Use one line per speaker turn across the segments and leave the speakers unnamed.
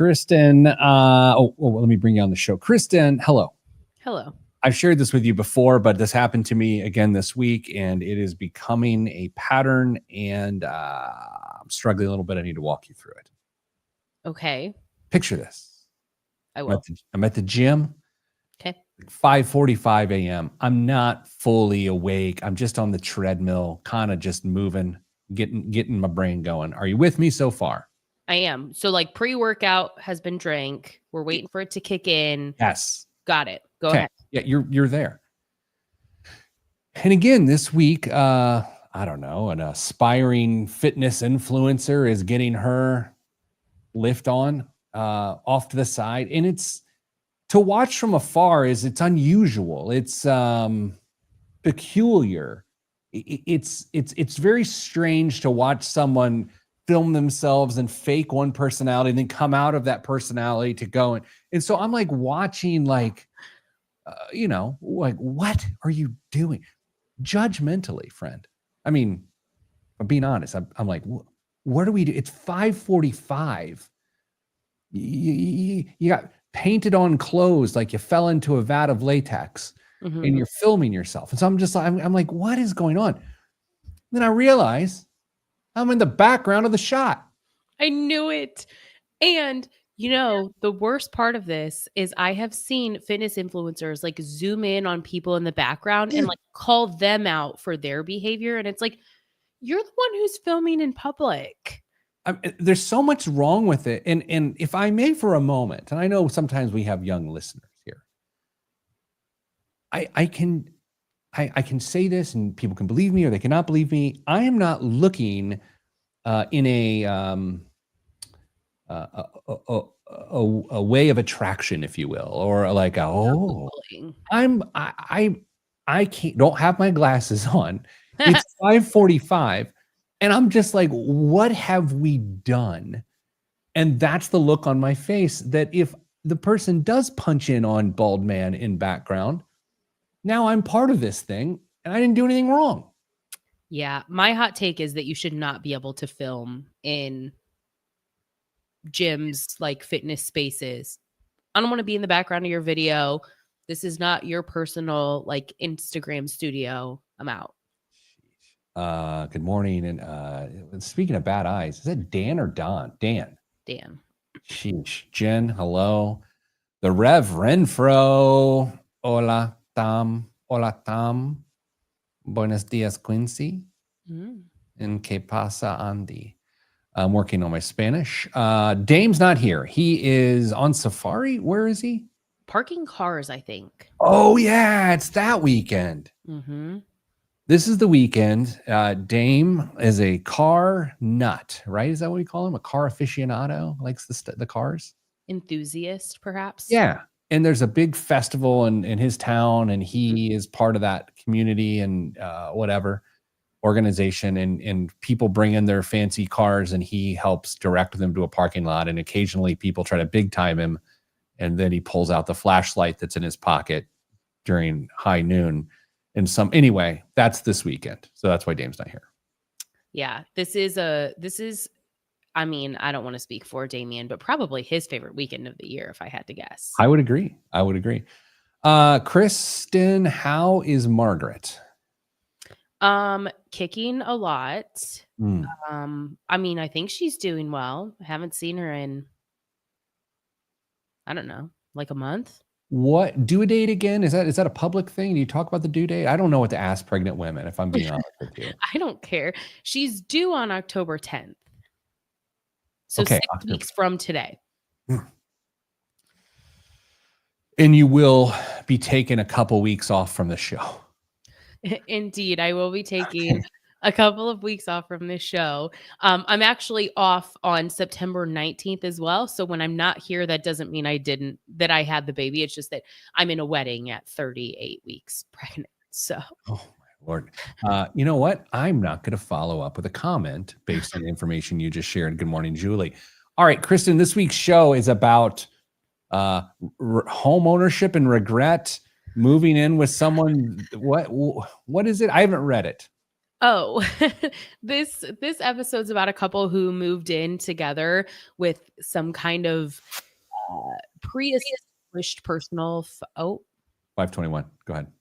Kristen. Let me bring you on the show. Kristen, hello.
Hello.
I've shared this with you before, but this happened to me again this week, and it is becoming a pattern, and I'm struggling a little bit. I need to walk you through it.
Okay.
Picture this.
I will.
I'm at the gym.
Okay.
5:45 a.m. I'm not fully awake. I'm just on the treadmill, kind of just moving, getting my brain going. Are you with me so far?
I am. So like pre-workout has been drank. We're waiting for it to kick in.
Yes.
Got it. Go ahead.
Yeah, you're there. And again, this week, I don't know, an aspiring fitness influencer is getting her lift on off to the side. And it's to watch from afar it's unusual. It's peculiar. It's very strange to watch someone film themselves and fake one personality and then come out of that personality to go. And so I'm like watching like, like, what are you doing? Judgmentally, friend. I mean, I'm being honest. I'm like, what do we do? It's 5:45. You got painted on clothes like you fell into a vat of latex, and you're filming yourself. And so I'm like, what is going on? Then I realize I'm in the background of the shot.
I knew it. And the worst part of this is I have seen fitness influencers like zoom in on people in the background and like call them out for their behavior. And it's like, you're the one who's filming in public.
There's so much wrong with it. And if I may for a moment, and I know sometimes we have young listeners here, I can say this and people can believe me or they cannot believe me. I am not looking in a way of attraction, if you will, or like I don't have my glasses on. It's 5:45, and I'm just like, what have we done? And that's the look on my face that if the person does punch in on bald man in background, now I'm part of this thing, and I didn't do anything wrong.
Yeah, my hot take is that you should not be able to film in gyms, like fitness spaces. I don't want to be in the background of your video. This is not your personal like Instagram studio. I'm out.
Good morning. And speaking of bad eyes, is that Dan or Don? Dan. Sheesh. Jen, hello. The Rev Renfro. Hola, Tam. Hola, Tam. Buenos dias, Quincy. And que pasa, Andy? I'm working on my Spanish. Dame's not here. He is on safari. Where is he?
Parking cars, I think.
Oh, yeah. It's that weekend. This is the weekend. Dame is a car nut, right? Is that what we call him? A car aficionado? Likes the cars?
Enthusiast, perhaps?
Yeah. And there's a big festival in his town, and he is part of that community and whatever organization, and people bring in their fancy cars, and he helps direct them to a parking lot. And occasionally people try to big time him, and then he pulls out the flashlight that's in his pocket during high noon. And anyway, that's this weekend. So that's why Dame's not here.
Yeah, I mean, I don't want to speak for Damian, but probably his favorite weekend of the year, if I had to guess.
I would agree. Kristen, how is Margaret?
Kicking a lot. I mean, I think she's doing well. I haven't seen her in, I don't know, like a month.
What due date again? Is that a public thing? Do you talk about the due date? I don't know what to ask pregnant women, if I'm being honest with you.
I don't care. She's due on October 10th. So
okay,
6 weeks from today.
And you will be taking a couple weeks off from the show.
Indeed, I will be taking a couple of weeks off from this show. I'm actually off on September 19th as well. So when I'm not here, that doesn't mean that I had the baby. It's just that I'm in a wedding at 38 weeks pregnant. So.
Oh my Lord. You know what? I'm not going to follow up with a comment based on the information you just shared. Good morning, Julie. All right, Kristen, this week's show is about home ownership and regret, moving in with someone. What is it? I haven't read it.
Oh, this episode's about a couple who moved in together with some kind of pre-established personal
521. Go ahead.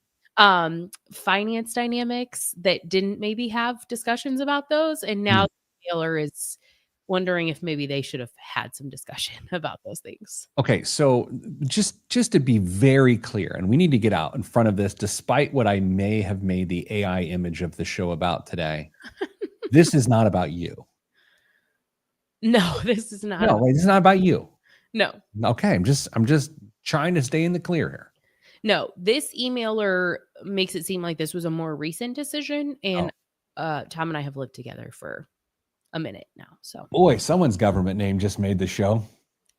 Finance dynamics that didn't maybe have discussions about those, and now Taylor is wondering if maybe they should have had some discussion about those things.
Okay, so just to be very clear, and we need to get out in front of this, despite what I may have made the AI image of the show about today. This is not about you.
No, this is not.
No, this is not about you.
No.
Okay, I'm just trying to stay in the clear here.
No, this emailer makes it seem like this was a more recent decision, and Tom and I have lived together for a minute now. So,
boy, someone's government name just made the show.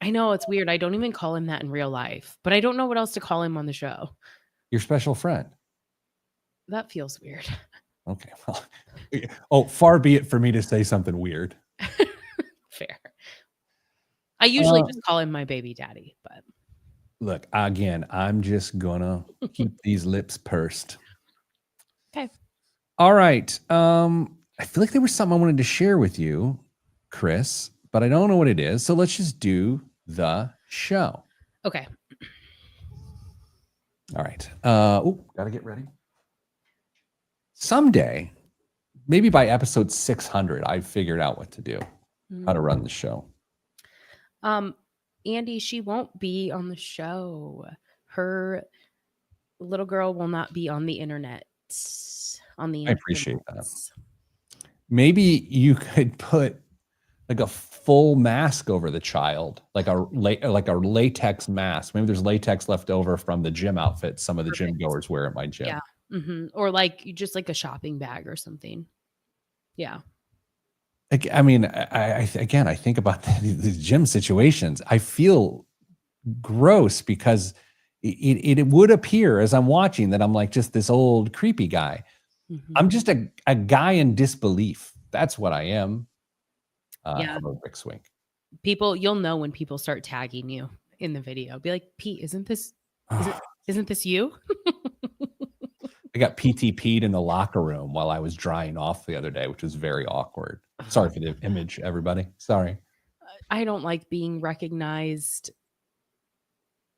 I know, it's weird. I don't even call him that in real life, but I don't know what else to call him on the show.
Your special friend.
That feels weird.
Okay. Well, far be it for me to say something weird.
Fair. I usually just call him my baby daddy, but
look, again, I'm just gonna keep these lips pursed.
okay.
All right. I feel like there was something I wanted to share with you, Chris, but I don't know what it is. So let's just do the show.
Okay.
All right. Gotta get ready. Someday, maybe by episode 600, I figured out what to do, how to run the show.
Andy, she won't be on the show. Her little girl will not be on the internet.
I appreciate that. Maybe you could put like a full mask over the child, like a latex mask. Maybe there's latex left over from the gym outfit some of the gym goers wear at my gym.
Yeah. Or like just like a shopping bag or something. Yeah.
I mean, I think about the gym situations. I feel gross because it would appear as I'm watching that I'm like just this old creepy guy. I'm just a guy in disbelief. That's what I am.
Yeah.
Rick Swink.
People, you'll know when people start tagging you in the video. Be like, Pete, isn't this you?
I got PTP'd in the locker room while I was drying off the other day, which was very awkward. Sorry for the image, everybody. Sorry.
I don't like being recognized.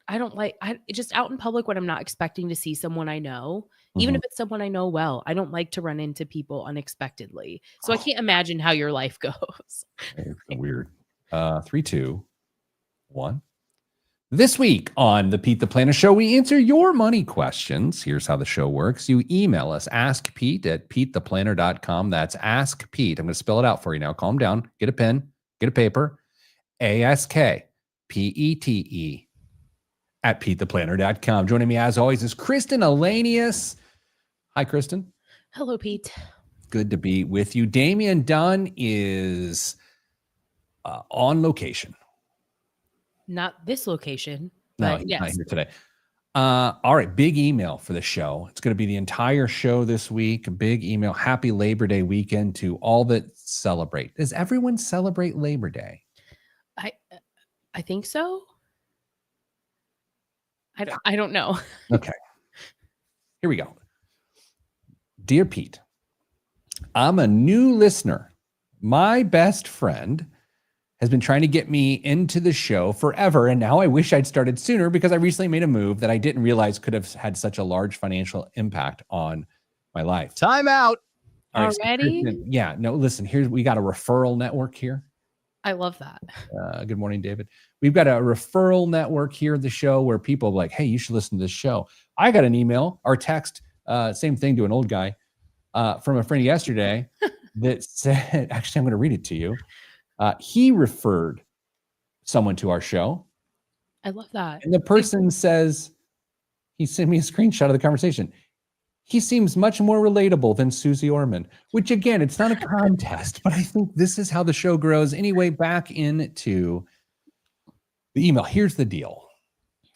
I just out in public when I'm not expecting to see someone I know, even if it's someone I know well. I don't like to run into people unexpectedly. So I can't imagine how your life goes.
It's weird. 3, 2, 1. This week on the Pete the Planner Show, we answer your money questions. Here's how the show works. You email us, askpete@petetheplanner.com. That's Ask Pete. I'm going to spell it out for you now. Calm down. Get a pen. Get a paper. ASKPETE @petetheplanner.com. Joining me as always is Kristen Elanius. Hi, Kristen.
Hello, Pete.
Good to be with you. Damian Dunn is on location.
Not this location,
No,
but
he's
yes.
not here today. All right, big email for the show. It's going to be the entire show this week. A big email. Happy Labor Day weekend to all that celebrate. Does everyone celebrate Labor Day?
I think so. I don't know.
Okay. Here we go. Dear Pete, I'm a new listener. My best friend has been trying to get me into the show forever, and now I wish I'd started sooner because I recently made a move that I didn't realize could have had such a large financial impact on my life.
Time out.
All right,
already?
So yeah, no, listen, we got a referral network here.
I love that.
Good morning, David. We've got a referral network here at the show where people are like, hey, you should listen to this show. I got an email or text, same thing to an old guy from a friend yesterday that said, actually, I'm going to read it to you. He referred someone to our show.
I love that.
And the person says, he sent me a screenshot of the conversation. He seems much more relatable than Susie Orman, which again, it's not a contest, but I think this is how the show grows. Anyway, back into the email. Here's the deal.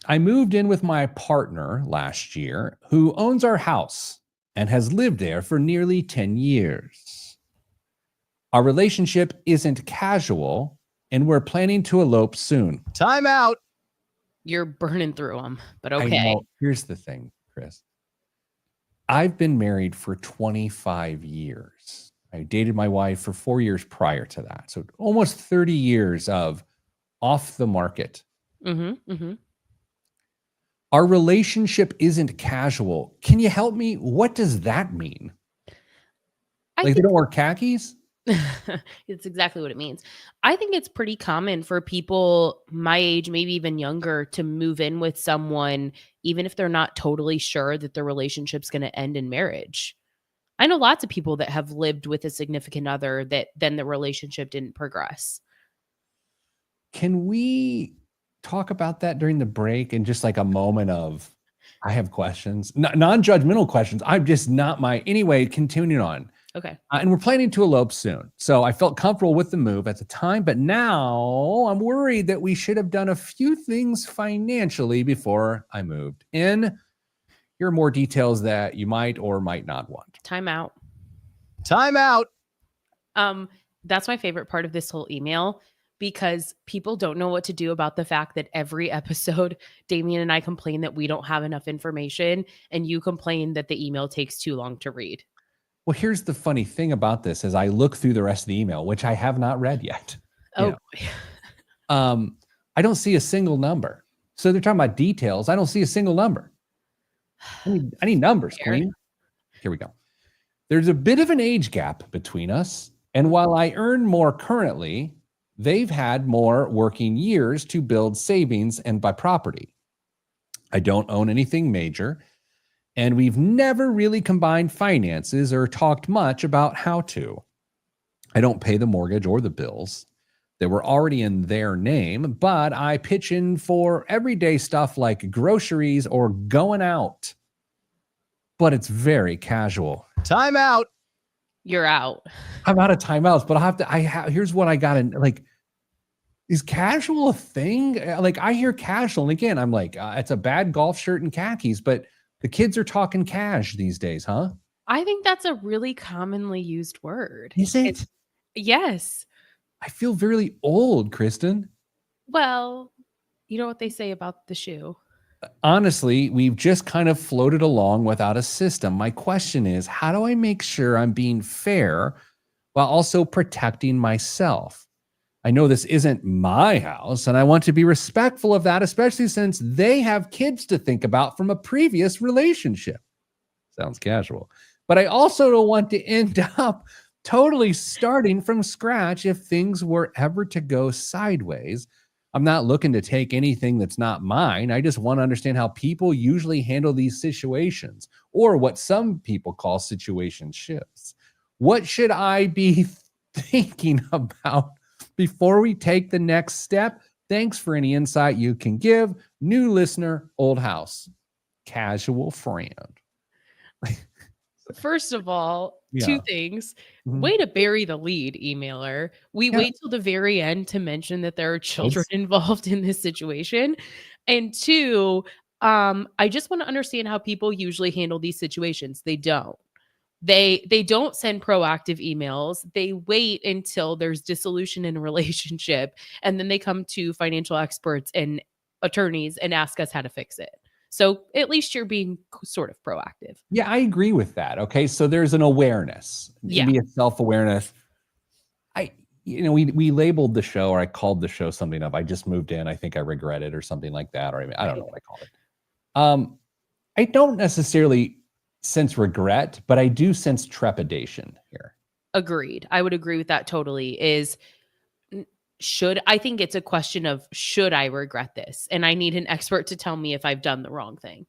I moved in with my partner last year who owns our house and has lived there for nearly 10 years. Our relationship isn't casual and we're planning to elope soon.
Time out.
You're burning through them, but
I
okay.
know. Here's the thing, Chris. I've been married for 25 years. I dated my wife for 4 years prior to that. So almost 30 years of off the market.
Mm-hmm. Mm-hmm.
Our relationship isn't casual. Can you help me? What does that mean?
I
Like they
think
don't wear khakis?
it's exactly what it means. I think it's pretty common for people my age, maybe even younger, to move in with someone, even if they're not totally sure that the relationship's going to end in marriage. I know lots of people that have lived with a significant other that then the relationship didn't progress.
Can we talk about that during the break and just like a moment of, I have questions, non-judgmental questions. I'm just not my, anyway, continuing on.
Okay.
And we're planning to elope soon. So I felt comfortable with the move at the time, but now I'm worried that we should have done a few things financially before I moved in. Here are more details that you might or might not want.
Time out.
Time out.
That's my favorite part of this whole email because people don't know what to do about the fact that every episode, Damian and I complain that we don't have enough information, and you complain that the email takes too long to read.
Well, here's the funny thing about this as I look through the rest of the email, which I have not read yet.
Oh,
I don't see a single number. So they're talking about details. I don't see a single number. I need numbers, Queen. Here we go. There's a bit of an age gap between us. And while I earn more currently, they've had more working years to build savings and buy property. I don't own anything major. And we've never really combined finances or talked much about how to. I don't pay the mortgage or the bills. They were already in their name, but I pitch in for everyday stuff like groceries or going out. But it's very casual.
Time out.
You're out.
I'm out of timeouts, but here's what I got in, like, is casual a thing? Like, I hear casual, and again, I'm like, it's a bad golf shirt and khakis, but the kids are talking cash these days, huh?
I think that's a really commonly used word.
Is it?
Yes.
I feel really old, Kristen.
Well, you know what they say about the shoe.
Honestly, we've just kind of floated along without a system. My question is, how do I make sure I'm being fair while also protecting myself? I know this isn't my house, and I want to be respectful of that, especially since they have kids to think about from a previous relationship. Sounds casual. But I also don't want to end up totally starting from scratch if things were ever to go sideways. I'm not looking to take anything that's not mine. I just want to understand how people usually handle these situations, or what some people call situation shifts. What should I be thinking about before we take the next step? Thanks for any insight you can give. New listener, old house, casual friend.
First of all, two things.
Mhm.
Way to bury the lead, emailer. We
Yeah.
wait till the very end to mention that there are children involved in this situation. And two, I just want to understand how people usually handle these situations. They don't. They don't send proactive emails. They wait until there's dissolution in a relationship, and then they come to financial experts and attorneys and ask us how to fix it. So at least you're being sort of proactive.
Yeah, I agree with that. Okay, so there's an awareness, maybe a self-awareness. We labeled the show, or I called the show something of, I just moved in, I think I regret it, or something like that, or I don't know what I called it. I don't necessarily sense regret, but I do sense trepidation here.
Agreed. I would agree with that totally. I think it's a question of, should I regret this? And I need an expert to tell me if I've done the wrong thing.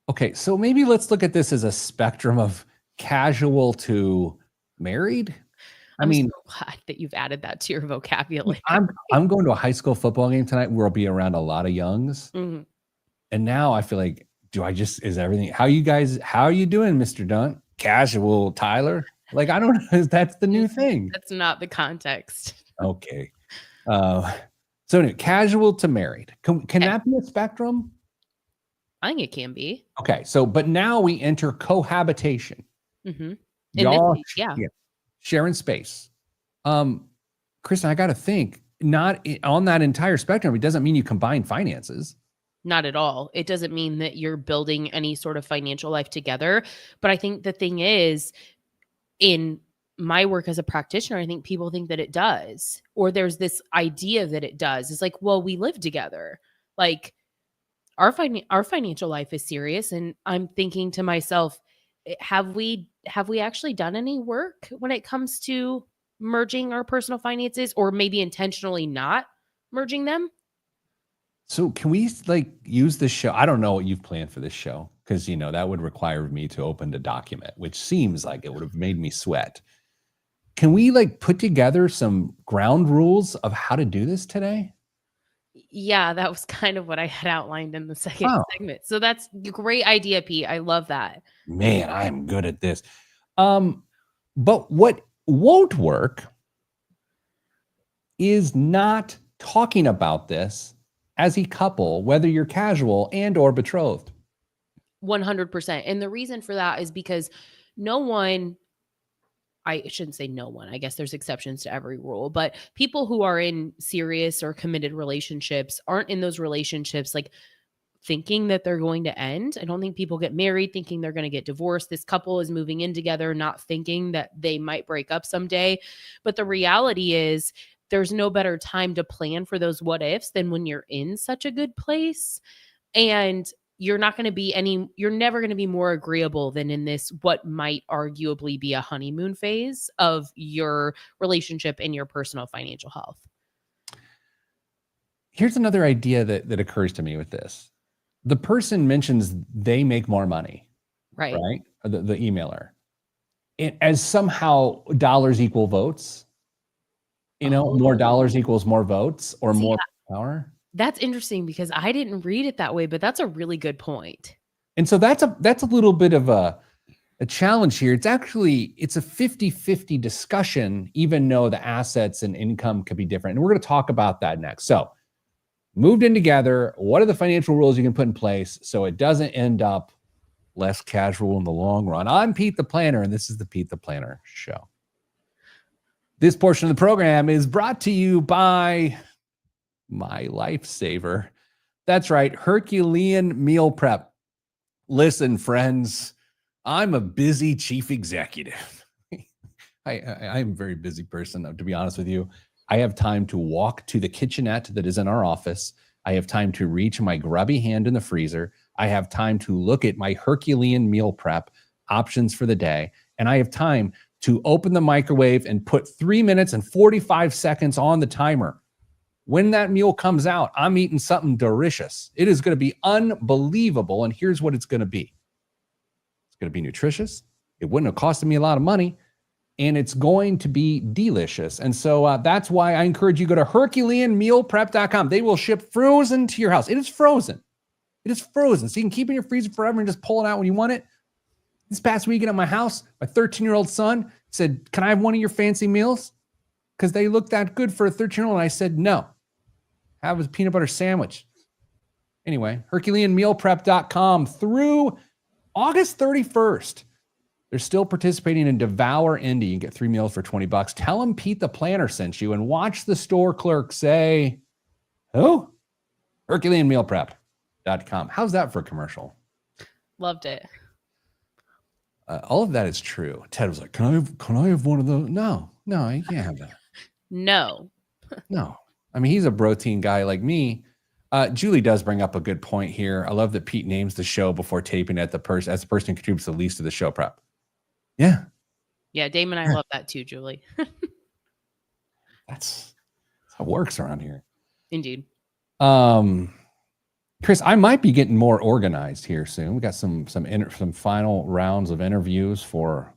Okay, so maybe let's look at this as a spectrum of casual to married.
I'm so glad that you've added that to your vocabulary.
I'm going to a high school football game tonight where I'll be around a lot of youngs.
Mm-hmm.
And now I feel like, is everything, how are you doing, Mr. Dunt? Casual Tyler? Like, I don't know, that's the new thing.
That's not the context.
Okay. So anyway, casual to married. Can that be a spectrum?
I think it can be.
Okay. So, but now we enter cohabitation.
Mm-hmm.
Y'all, sharing space. Kristen, I got to think, not on that entire spectrum. It doesn't mean you combine finances.
Not at all. It doesn't mean that you're building any sort of financial life together. But I think the thing is, in my work as a practitioner, I think people think that it does, or there's this idea that it does. It's like, well, we live together. Like our financial life is serious. And I'm thinking to myself, have we actually done any work when it comes to merging our personal finances, or maybe intentionally not merging them?
So can we like use this show? I don't know what you've planned for this show because that would require me to open the document, which seems like it would have made me sweat. Can we like put together some ground rules of how to do this today?
Yeah, that was kind of what I had outlined in the second
Oh
segment. So that's a great idea, Pete. I love that.
man, I am good at this. But what won't work is not talking about this as a couple, whether you're casual and or betrothed.
100%. And the reason for that is because no one, I shouldn't say no one, I guess there's exceptions to every rule, but people who are in serious or committed relationships aren't in those relationships like thinking that they're going to end. I don't think people get married thinking they're going to get divorced. This couple is moving in together, not thinking that they might break up someday. But the reality is, there's no better time to plan for those what ifs than when you're in such a good place. And you're never going to be more agreeable than in this, what might arguably be a honeymoon phase of your relationship and your personal financial health.
Here's another idea that occurs to me with this. The person mentions they make more money,
Right.
Or the emailer. As somehow dollars equal votes. More dollars equals more votes or more power.
That's interesting because I didn't read it that way, but that's a really good point.
And so that's a little bit of a challenge here. It's a 50-50 discussion, even though the assets and income could be different. And we're going to talk about that next. So moved in together, what are the financial rules you can put in place so it doesn't end up less casual in the long run? I'm Pete the Planner, and this is the Pete the Planner Show. This portion of the program is brought to you by my lifesaver. That's right, Herculean Meal Prep. Listen, friends, I'm a busy chief executive. I'm a very busy person, to be honest with you. I have time to walk to the kitchenette that is in our office. I have time to reach my grubby hand in the freezer. I have time to look at my Herculean meal prep options for the day. And I have time to open the microwave and put 3 minutes and 45 seconds on the timer. When that meal comes out, I'm eating something delicious. It is going to be unbelievable. And here's what it's going to be. It's going to be nutritious. It wouldn't have costed me a lot of money. And it's going to be delicious. And so that's why I encourage you to go to HerculeanMealPrep.com. They will ship frozen to your house. It is frozen. It is frozen. So you can keep it in your freezer forever and just pull it out when you want it. This past weekend at my house, my 13-year-old son said, "Can I have one of your fancy meals?" Because they looked that good for a 13-year-old. And I said, "No. Have a peanut butter sandwich." Anyway, HerculeanMealPrep.com through August 31st. They're still participating in Devour Indie. You can get 3 meals for $20. Tell them Pete the Planner sent you and watch the store clerk say, "Who?" HerculeanMealPrep.com. How's that for a commercial?
Loved it.
All of that is true. Ted was like, can I have one of those? No, you can't have that.
No.
No. I mean, he's a protein guy like me. Julie does bring up a good point here. I love that Pete names the show before taping it as the person who contributes the least to the show prep. Yeah.
Yeah, Damon and I love that too, Julie.
That's how it works around here.
Indeed.
Chris, I might be getting more organized here soon. We got some final rounds of interviews for.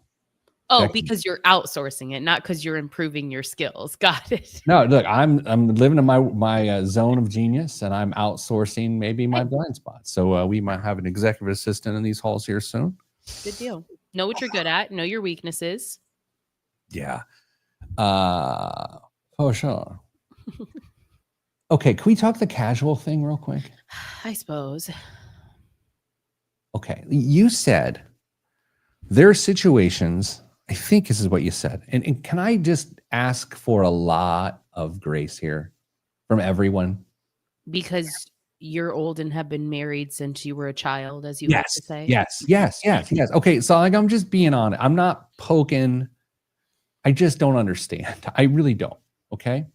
Because you're outsourcing it, not because you're improving your skills. Got it.
No, look, I'm living in my zone of genius, and I'm outsourcing maybe my blind spots. So we might have an executive assistant in these halls here soon.
Good deal. Know what you're good at. Know your weaknesses.
Yeah. Oh, sure. Okay, can we talk the casual thing real quick?
I suppose.
Okay, you said there are situations, I think this is what you said, and can I just ask for a lot of grace here from everyone?
Because you're old and have been married since you were a child, as you like to say.
Yes. Okay, so like I'm just being honest. I'm not poking. I just don't understand. I really don't. Okay.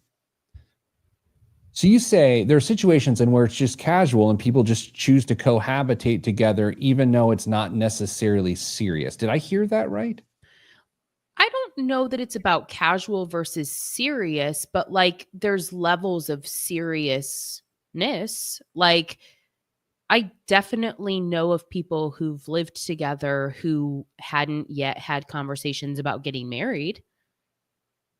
So you say there are situations in where it's just casual and people just choose to cohabitate together, even though it's not necessarily serious. Did I hear that right?
I don't know that it's about casual versus serious, but like there's levels of seriousness. Like I definitely know of people who've lived together who hadn't yet had conversations about getting married.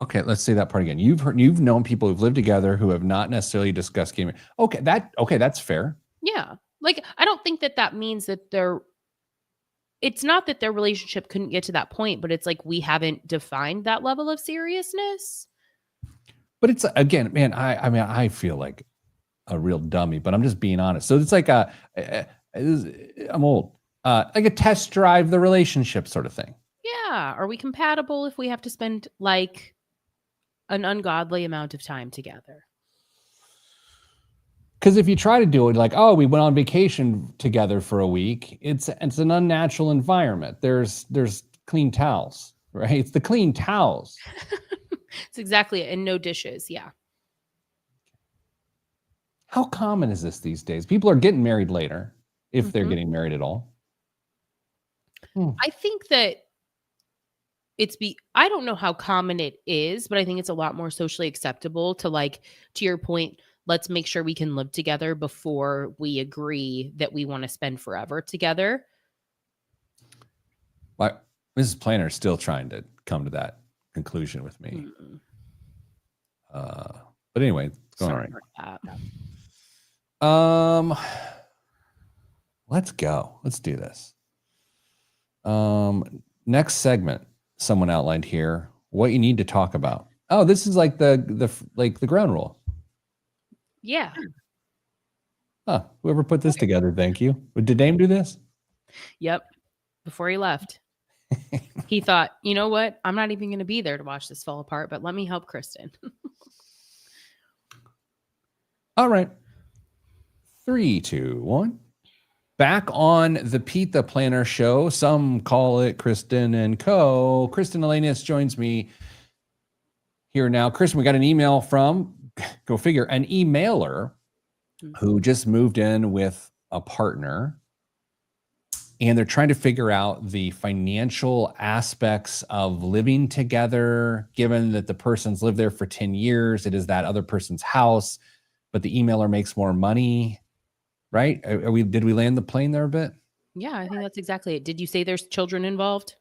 Okay, let's say that part again. You've known people who've lived together who have not necessarily discussed getting married. Okay, that's fair.
Yeah. Like I don't think that means that it's not that their relationship couldn't get to that point, but it's like we haven't defined that level of seriousness.
But it's again, man, I mean, I feel like a real dummy, but I'm just being honest. So it's like I'm old, like a test drive the relationship sort of thing.
Yeah. Are we compatible if we have to spend like an ungodly amount of time together?
Because if you try to do it like, oh, we went on vacation together for a week, it's an unnatural environment. There's clean towels, right? It's the clean towels.
It's exactly it. And no dishes. Yeah.
How common is this these days? People are getting married later, if they're
Mhm.
getting married at all.
I think that I don't know how common it is, but I think it's a lot more socially acceptable to like, to your point, let's make sure we can live together before we agree that we want to spend forever together.
Like Mrs. Planner is still trying to come to that conclusion with me.
Mm-mm.
But anyway, it's going
Sorry
all
about
right. Let's go. Let's do this. Next segment, someone outlined here what you need to talk about. Oh, this is like the ground rule.
Yeah.
Whoever put this together, thank you. Did Dame do this?
Yep. Before he left, he thought, you know what? I'm not even going to be there to watch this fall apart, but let me help Kristen.
All right. 3, 2, 1. Back on the Pete the Planner show. Some call it Kristen and Co. Kristen Elenius joins me here now. Kristen, we got an email from, go figure, an emailer who just moved in with a partner. And they're trying to figure out the financial aspects of living together, given that the person's lived there for 10 years. It is that other person's house, but the emailer makes more money. Right? Did we land the plane there a bit?
Yeah, I think that's exactly it. Did you say there's children involved?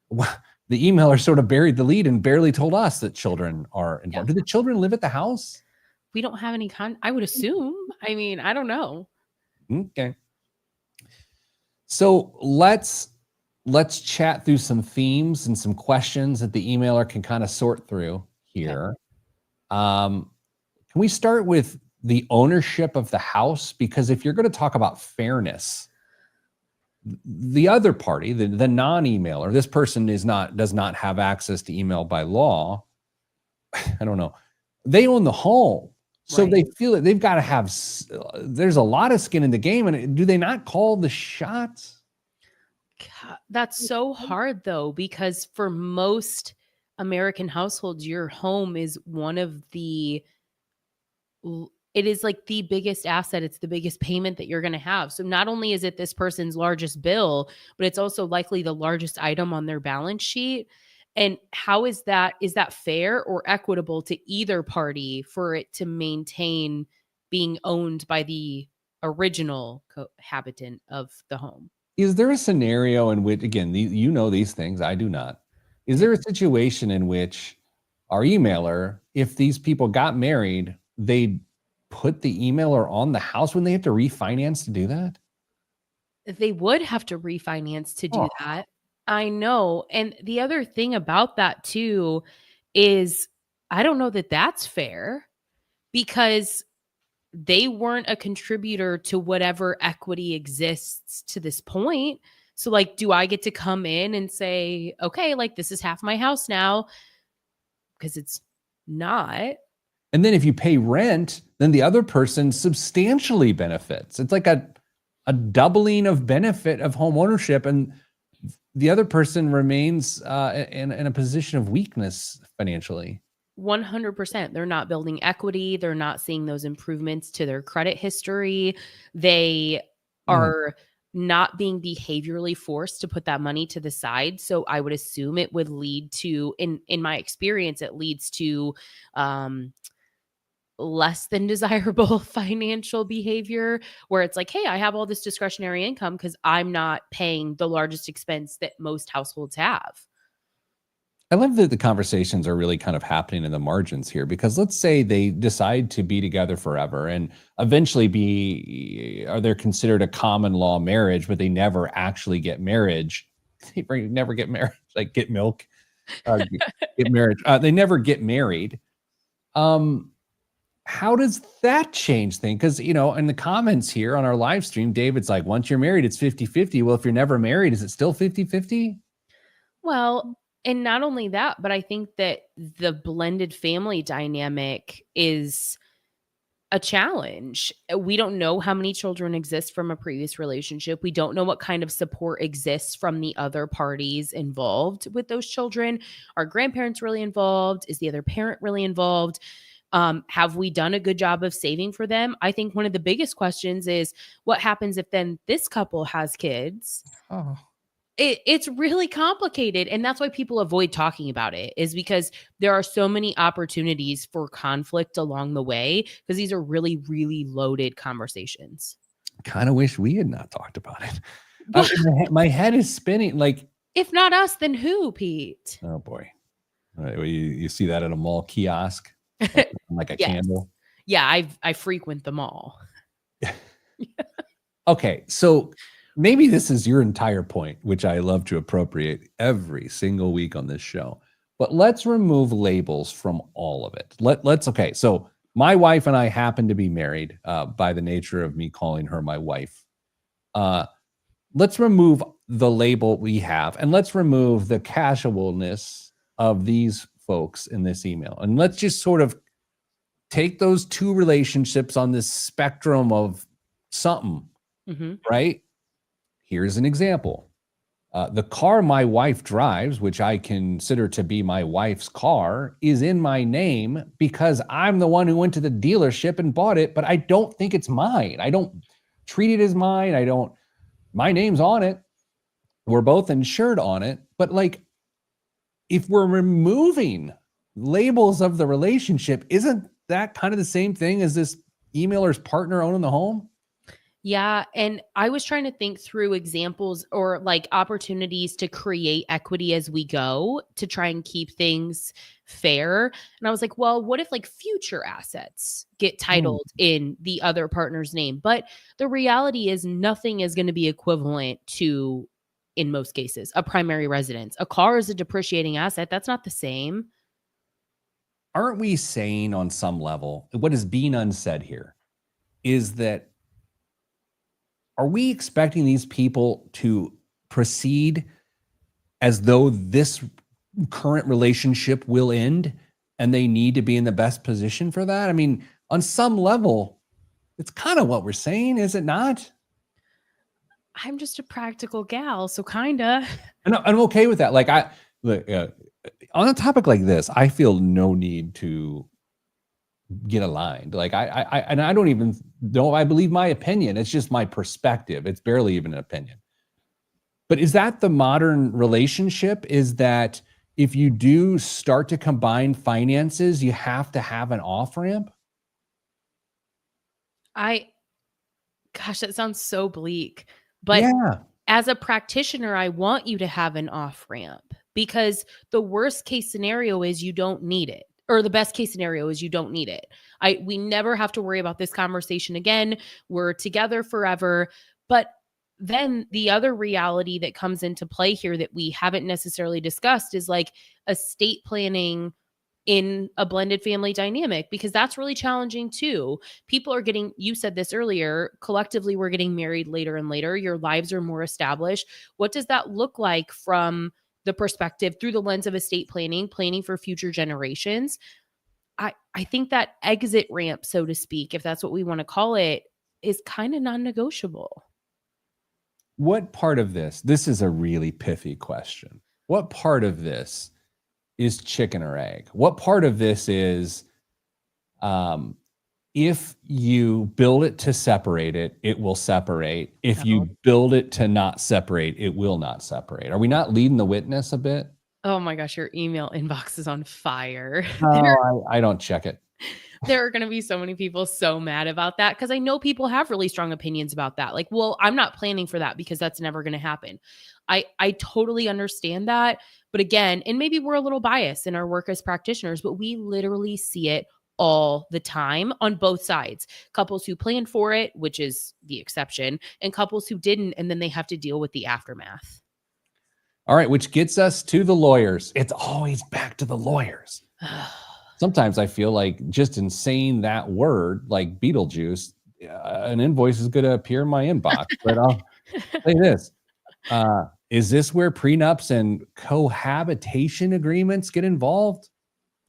Well, the emailer sort of buried the lead and barely told us that children are involved.
Yeah.
Do the children live at the house?
We don't have any I would assume. I mean, I don't know.
Okay. So let's chat through some themes and some questions that the emailer can kind of sort through here. Okay. Can we start with the ownership of the house? Because if you're going to talk about fairness, the other party, the non-emailer, this person does not have access to email by law. I don't know. They own the home. So
Right.
they feel that they've got to have, there's a lot of skin in the game. And do they not call the shots?
God, that's so hard though, because for most American households, your home is one of it is like the biggest asset. It's the biggest payment that you're going to have. So not only is it this person's largest bill, but it's also likely the largest item on their balance sheet. And how is that fair or equitable to either party for it to maintain being owned by the original cohabitant of the home?
Is there a scenario in which, again, you know these things, I do not. Is there a situation in which our emailer, if these people got married, they'd put the emailer on the house when they have to refinance to do that?
They would have to refinance to do that. I know. And the other thing about that too is I don't know that that's fair because they weren't a contributor to whatever equity exists to this point. So like, do I get to come in and say, okay, like this is half my house now? Because it's not.
And then if you pay rent, then the other person substantially benefits. It's like a doubling of benefit of home ownership, and the other person remains in a position of weakness financially.
100%. They're not building equity. They're not seeing those improvements to their credit history. They are not being behaviorally forced to put that money to the side. So I would assume it would lead to, in my experience, it leads to less than desirable financial behavior, where it's like, hey, I have all this discretionary income because I'm not paying the largest expense that most households have.
I love that the conversations are really kind of happening in the margins here, because let's say they decide to be together forever and eventually are they considered a common law marriage, but they never actually get marriage. They never get married, like get milk, get marriage. They never get married. How does that change things? Because, in the comments here on our live stream, David's like, once you're married, it's 50-50. Well, if you're never married, is it still 50-50?
Well, and not only that, but I think that the blended family dynamic is a challenge. We don't know how many children exist from a previous relationship. We don't know what kind of support exists from the other parties involved with those children. Are grandparents really involved? Is the other parent really involved? Have we done a good job of saving for them? I think one of the biggest questions is what happens if then this couple has kids?
Oh.
It's really complicated. And that's why people avoid talking about it, is because there are so many opportunities for conflict along the way, because these are really, really loaded conversations.
Kind of wish we had not talked about it. My head is spinning. Like,
if not us, then who, Pete?
Oh boy. All right, well, you see that at a mall kiosk, like a
Yes.
candle.
Yeah, I frequent them all.
Okay, so maybe this is your entire point, which I love to appropriate every single week on this show. But let's remove labels from all of it. Let's okay. So my wife and I happen to be married by the nature of me calling her my wife. Let's remove the label we have, and let's remove the casualness of these folks in this email. And let's just sort of take those two relationships on this spectrum of something, right? Here's an example. The car my wife drives, which I consider to be my wife's car, is in my name because I'm the one who went to the dealership and bought it, but I don't think it's mine. I don't treat it as mine. My name's on it. We're both insured on it. But like, if we're removing labels of the relationship, isn't that kind of the same thing as this emailer's partner owning the home?
Yeah. And I was trying to think through examples or like opportunities to create equity as we go to try and keep things fair. And I was like, well, what if like future assets get titled in the other partner's name? But the reality is nothing is going to be equivalent to, in most cases, a primary residence. A car is a depreciating asset. That's not the same.
Aren't we saying on some level, what is being unsaid here is that, are we expecting these people to proceed as though this current relationship will end and they need to be in the best position for that? I mean, on some level, it's kind of what we're saying, is it not?
I'm just a practical gal, so kinda.
And I'm okay with that. Like, on a topic like this, I feel no need to get aligned. Like, I don't even know if I believe my opinion. It's just my perspective. It's barely even an opinion. But is that the modern relationship? Is that if you do start to combine finances, you have to have an off ramp?
Gosh, that sounds so bleak. But
Yeah.
as a practitioner, I want you to have an off ramp, because the worst case scenario is you don't need it. Or the best case scenario is you don't need it. We never have to worry about this conversation again. We're together forever. But then the other reality that comes into play here that we haven't necessarily discussed is like estate planning in a blended family dynamic, because that's really challenging too. People are getting, you said this earlier, collectively we're getting married later and later. Your lives are more established. What does that look like from the perspective through the lens of estate planning, planning for future generations? I think that exit ramp, so to speak, if that's what we want to call it, is kind of non-negotiable.
What part of this is a really pithy question. What part of this is chicken or egg? What part of this is, if you build it to separate it, it will separate. If you build it to not separate, it will not separate. Are we not leading the witness a bit?
Oh my gosh, your email inbox is on fire.
No, I don't check it.
There are going to be so many people so mad about that because I know people have really strong opinions about that. Like, well, I'm not planning for that because that's never going to happen. I totally understand that. But again, and maybe we're a little biased in our work as practitioners, but we literally see it all the time on both sides. Couples who planned for it, which is the exception, and couples who didn't, and then they have to deal with the aftermath.
All right, which gets us to the lawyers. It's always back to the lawyers. Sometimes I feel like just in saying that word, like Beetlejuice, an invoice is going to appear in my inbox. But I'll say this. Is this where prenups and cohabitation agreements get involved?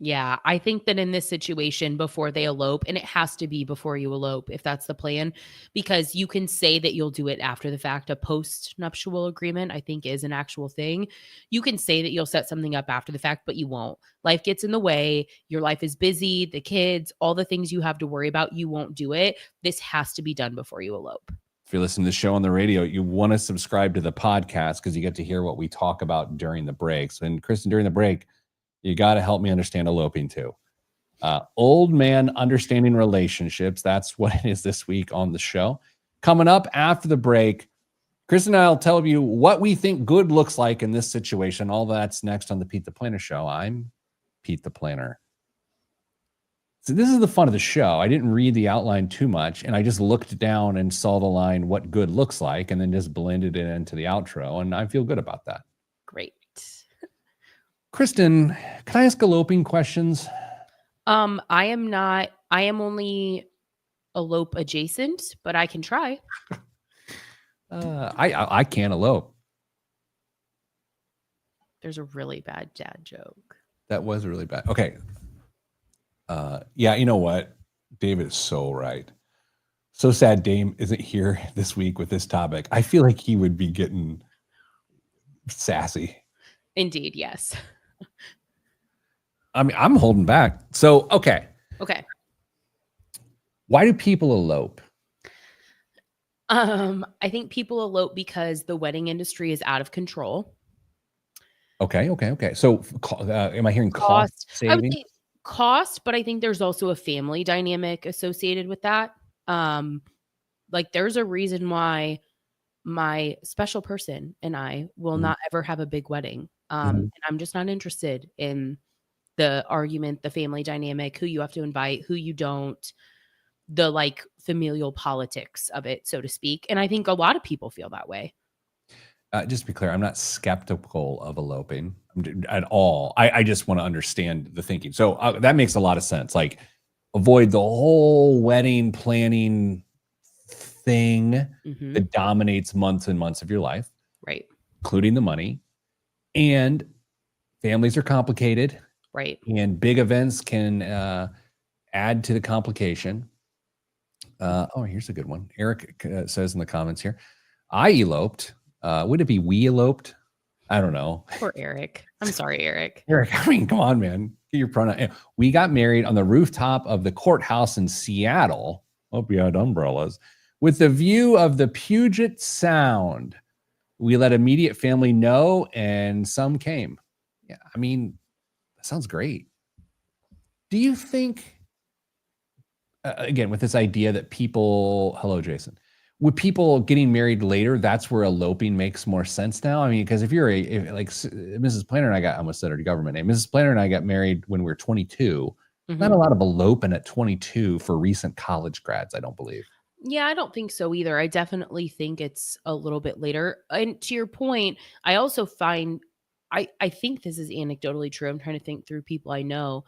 Yeah, I think that in this situation, before they elope, and it has to be before you elope if that's the plan, because you can say that you'll do it after the fact. A post-nuptial agreement, I think, is an actual thing. You can say that you'll set something up after the fact, but you won't. Life gets in the way. Your life is busy, the kids, all the things you have to worry about, you won't do it. This has to be done before you elope.
If you're listening to the show on the radio, you want to subscribe to the podcast because you get to hear what we talk about during the breaks. And Kristen, during the break, you got to help me understand eloping too. Old man understanding relationships. That's what it is this week on the show. Coming up after the break, Chris and I will tell you what we think good looks like in this situation. All that's next on the Pete the Planner Show. I'm Pete the Planner. So this is the fun of the show. I didn't read the outline too much, and I just looked down and saw the line, what good looks like, and then just blended it into the outro, and I feel good about that.
Great.
Kristen, can I ask eloping questions?
I am only elope adjacent, but I can try.
I can't elope.
There's a really bad dad joke.
That was really bad. Okay. Yeah, you know what? David is so right. So sad Dame isn't here this week with this topic. I feel like he would be getting sassy.
Indeed, yes.
I mean, I'm holding back. So, okay. Why do people elope?
I think people elope because the wedding industry is out of control.
Okay. So, am I hearing cost saving?
I would say cost, but I think there's also a family dynamic associated with that. Like there's a reason why my special person and I will not ever have a big wedding. And I'm just not interested in the argument, the family dynamic, who you have to invite, who you don't, the like familial politics of it, so to speak. And I think a lot of people feel that way.
Just to be clear, I'm not skeptical of eloping at all. I just want to understand the thinking. So that makes a lot of sense. Like avoid the whole wedding planning thing that dominates months and months of your life.
Right.
Including the money. And families are complicated.
Right.
And big events can add to the complication. Here's a good one. Eric says in the comments here, I eloped. Would it be we eloped? I don't know.
Poor Eric. I'm sorry, Eric.
Eric, I mean, come on, man. Get your pronoun. We got married on the rooftop of the courthouse in Seattle. Hope you had umbrellas. With the view of the Puget Sound. We let immediate family know, and some came. Yeah, I mean, that sounds great. Do you think, again, with this idea that people, hello, Jason, with people getting married later, that's where eloping makes more sense now? I mean, because if you're like Mrs. Planner and I I almost said her government name, Mrs. Planner and I got married when we were 22. Not a lot of eloping at 22 for recent college grads, I don't believe.
Yeah, I don't think so either. I definitely think it's a little bit later. And to your point, I also find, I think this is anecdotally true. I'm trying to think through people I know,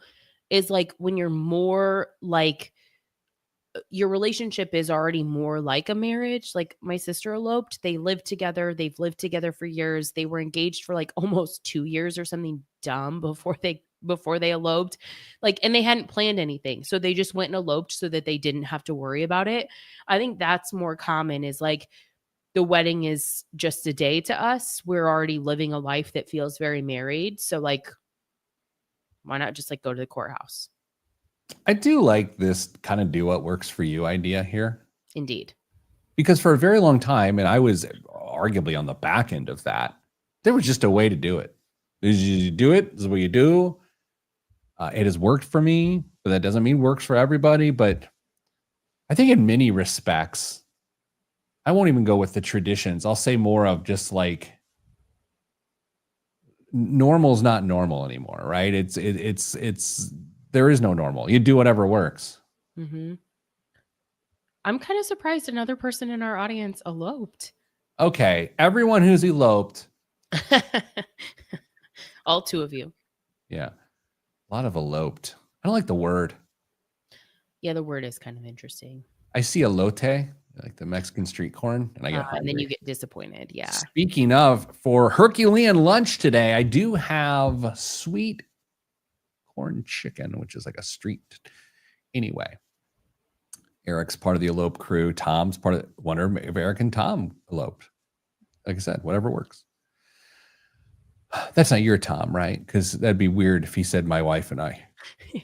is like when you're more like, your relationship is already more like a marriage. Like my sister eloped. They lived together. They've lived together for years. They were engaged for like almost 2 years or something dumb before they before they eloped. Like, and they hadn't planned anything. So they just went and eloped so that they didn't have to worry about it. I think that's more common, is like the wedding is just a day to us. We're already living a life that feels very married. So like, why not just like go to the courthouse?
I do like this kind of do what works for you idea here.
Indeed.
Because for a very long time, and I was arguably on the back end of that, there was just a way to do it. You do it, this is what you do. It has worked for me, but that doesn't mean works for everybody. But I think in many respects, I won't even go with the traditions. I'll say more of just like normal's not normal anymore, right? It's there is no normal. You do whatever works.
Mm-hmm. I'm kind of surprised another person in our audience eloped.
Okay, everyone who's eloped.
All two of you.
Yeah, a lot of eloped. I don't like the word.
Yeah, the word is kind of interesting.
I see elote, like the Mexican street corn, and I get hungry.
And then you get disappointed. Yeah.
Speaking of, for Herculean lunch today, I do have sweet corn chicken, which is like a street. Anyway, Eric's part of the elope crew. Tom's part of wonder if Eric and Tom eloped. Like I said, whatever works. That's not your Tom, right? Because that'd be weird if he said my wife and I.
Yeah.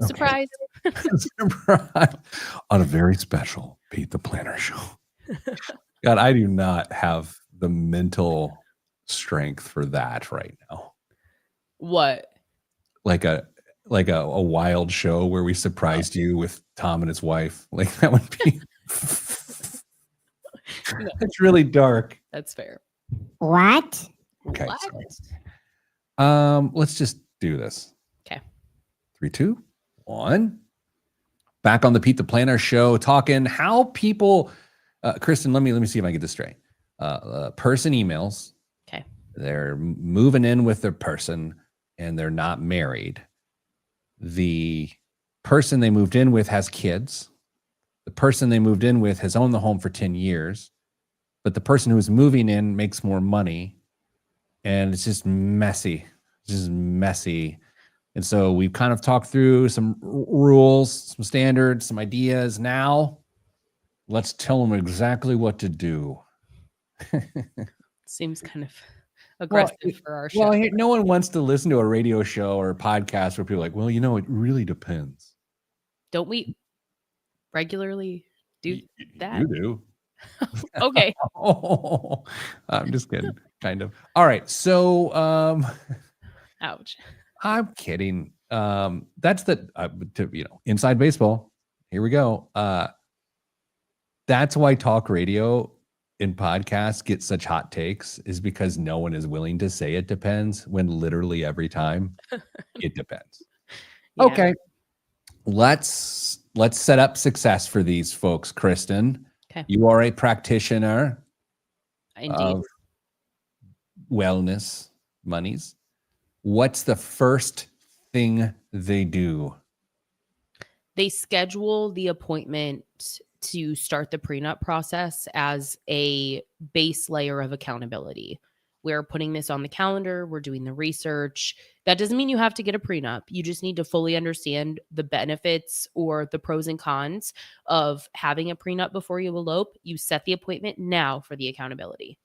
Surprise.
Surprise. On a very special Pete the Planner show. God, I do not have the mental strength for that right now.
What?
Like a wild show where we surprised you with Tom and his wife. Like that would be
No.
It's really dark.
That's fair.
What?
Okay.
What?
Let's just do this.
Okay.
3, 2, 1. Back on the Pete the Planner show, talking how people. Kristen, let me see if I get this straight. Person emails.
Okay.
They're moving in with their person, and they're not married. The person they moved in with has kids. The person they moved in with has owned the home for 10 years, but the person who's moving in makes more money, and it's just messy. It's just messy. And so we've kind of talked through some rules, some standards, some ideas. Now, let's tell them exactly what to do.
Seems kind of aggressive for our show.
Well, no one wants to listen to a radio show or a podcast where people are like, well, it really depends.
Don't we regularly do that?
You do.
Okay.
Oh, I'm just kidding. Kind of. All right. So,
Ouch.
I'm kidding. That's inside baseball. Here we go. That's why talk radio and podcasts get such hot takes, is because no one is willing to say it depends when literally every time it depends.
Yeah.
Okay. Let's set up success for these folks, Kristen.
Okay.
You are a practitioner
Indeed.
of wellness monies. What's the first thing they do?
They schedule the appointment to start the prenup process as a base layer of accountability. We're putting this on the calendar. We're doing the research. That doesn't mean you have to get a prenup. You just need to fully understand the benefits or the pros and cons of having a prenup before you elope. You set the appointment now for the accountability.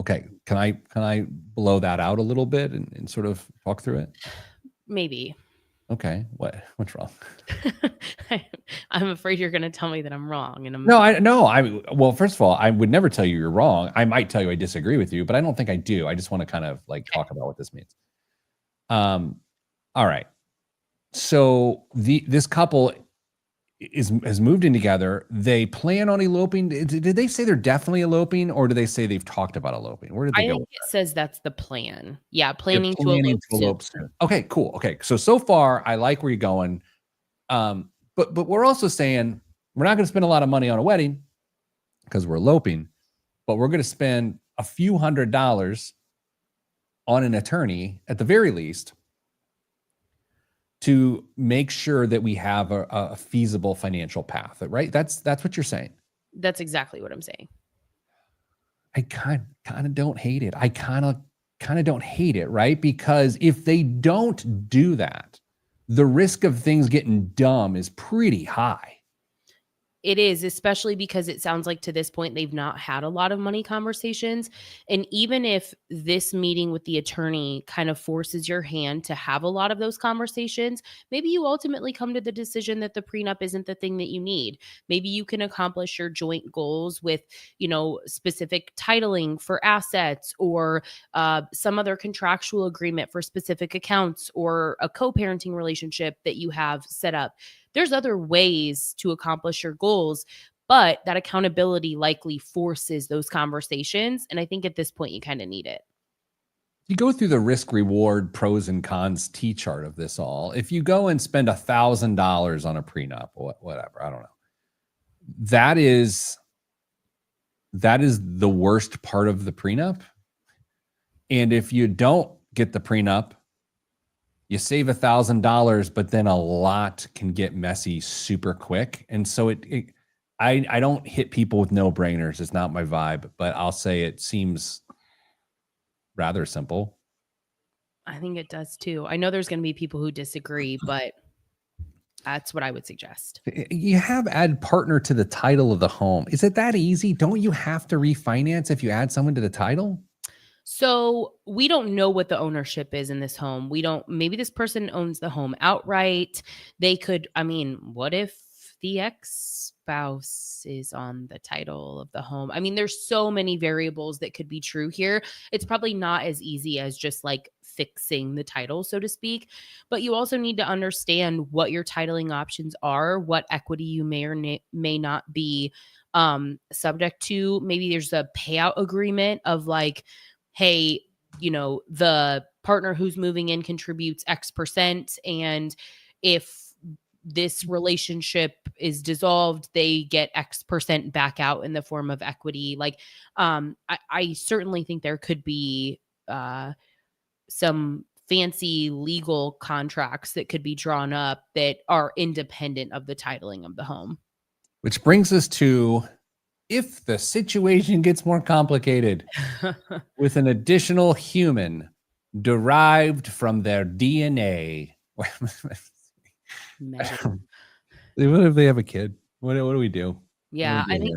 Okay. Can I blow that out a little bit and sort of talk through it?
Maybe.
Okay. What's wrong?
I'm afraid you're going to tell me that I'm wrong. And
well, first of all, I would never tell you you're wrong. I might tell you I disagree with you, but I don't think I do. I just want to kind of talk about what this means. All right. So this couple has moved in together. They plan on eloping. Did they say they're definitely eloping, or do they say they've talked about eloping? Where did they go?
I think it says that's the plan. Yeah, planning to
elope soon. Okay, cool. Okay, so far I like where you're going. But we're also saying we're not going to spend a lot of money on a wedding because we're eloping, but we're going to spend a few $100s on an attorney at the very least to make sure that we have a feasible financial path, right? That's what you're saying.
That's exactly what I'm saying.
I kind of don't hate it. I kind kind of don't hate it, right? Because if they don't do that, the risk of things getting dumb is pretty high.
It is, especially because it sounds like to this point they've not had a lot of money conversations. And even if this meeting with the attorney kind of forces your hand to have a lot of those conversations, maybe you ultimately come to the decision that the prenup isn't the thing that you need. Maybe you can accomplish your joint goals with, specific titling for assets or some other contractual agreement for specific accounts or a co-parenting relationship that you have set up. There's other ways to accomplish your goals, but that accountability likely forces those conversations. And I think at this point, you kind of need it.
You go through the risk reward pros and cons T chart of this all. If you go and spend $1,000 on a prenup or whatever, I don't know. That is the worst part of the prenup. And if you don't get the prenup, you save $1,000, but then a lot can get messy super quick. And so I don't hit people with no brainers. It's not my vibe, but I'll say it seems rather simple.
I think it does too. I know there's going to be people who disagree, but that's what I would suggest.
You have add partner to the title of the home. Is it that easy? Don't you have to refinance if you add someone to the title?
So we don't know what the ownership is in this home. Maybe this person owns the home outright. What if the ex-spouse is on the title of the home? There's so many variables that could be true here. It's probably not as easy as just like fixing the title, so to speak. But you also need to understand what your titling options are, what equity you may or may not be subject to. Maybe there's a payout agreement of like, hey, the partner who's moving in contributes X percent. And if this relationship is dissolved, they get X percent back out in the form of equity. Like, I certainly think there could be some fancy legal contracts that could be drawn up that are independent of the titling of the home.
Which brings us to, if the situation gets more complicated with an additional human derived from their DNA. What if they have a kid? What do we do?
Yeah, I think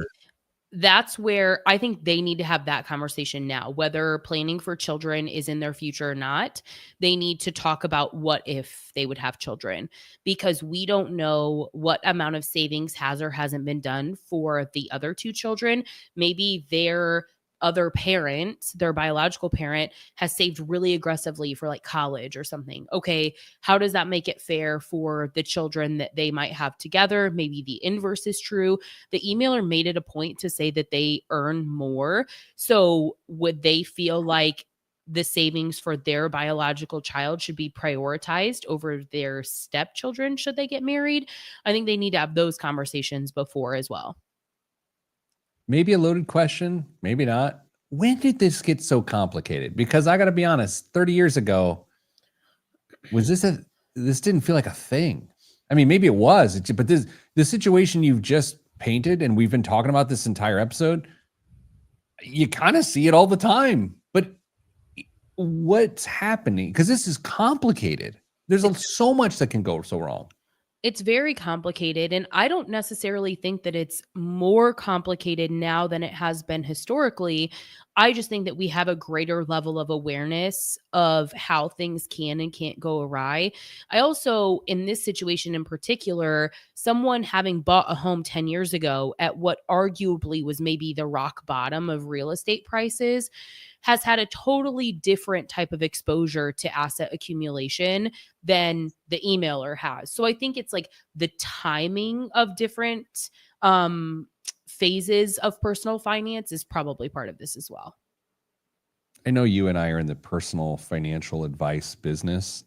that's where I think they need to have that conversation now. Whether planning for children is in their future or not, they need to talk about what if they would have children, because we don't know what amount of savings has or hasn't been done for the other two children. Maybe their other parent, their biological parent, has saved really aggressively for like college or something. Okay, how does that make it fair for the children that they might have together? Maybe the inverse is true. The emailer made it a point to say that they earn more. So would they feel like the savings for their biological child should be prioritized over their stepchildren should they get married? I think they need to have those conversations before as well.
Maybe a loaded question, maybe not. When did this get so complicated? Because I got to be honest, 30 years ago, this didn't feel like a thing. Maybe it was, but the situation you've just painted, and we've been talking about this entire episode, you kind of see it all the time. But what's happening? Because this is complicated. There's so much that can go so wrong.
It's very complicated, and I don't necessarily think that it's more complicated now than it has been historically. I just think that we have a greater level of awareness of how things can and can't go awry. I also, in this situation in particular, someone having bought a home 10 years ago at what arguably was maybe the rock bottom of real estate prices has had a totally different type of exposure to asset accumulation than the emailer has. So I think it's like the timing of different phases of personal finance is probably part of this as well.
I know you and I are in the personal financial advice business,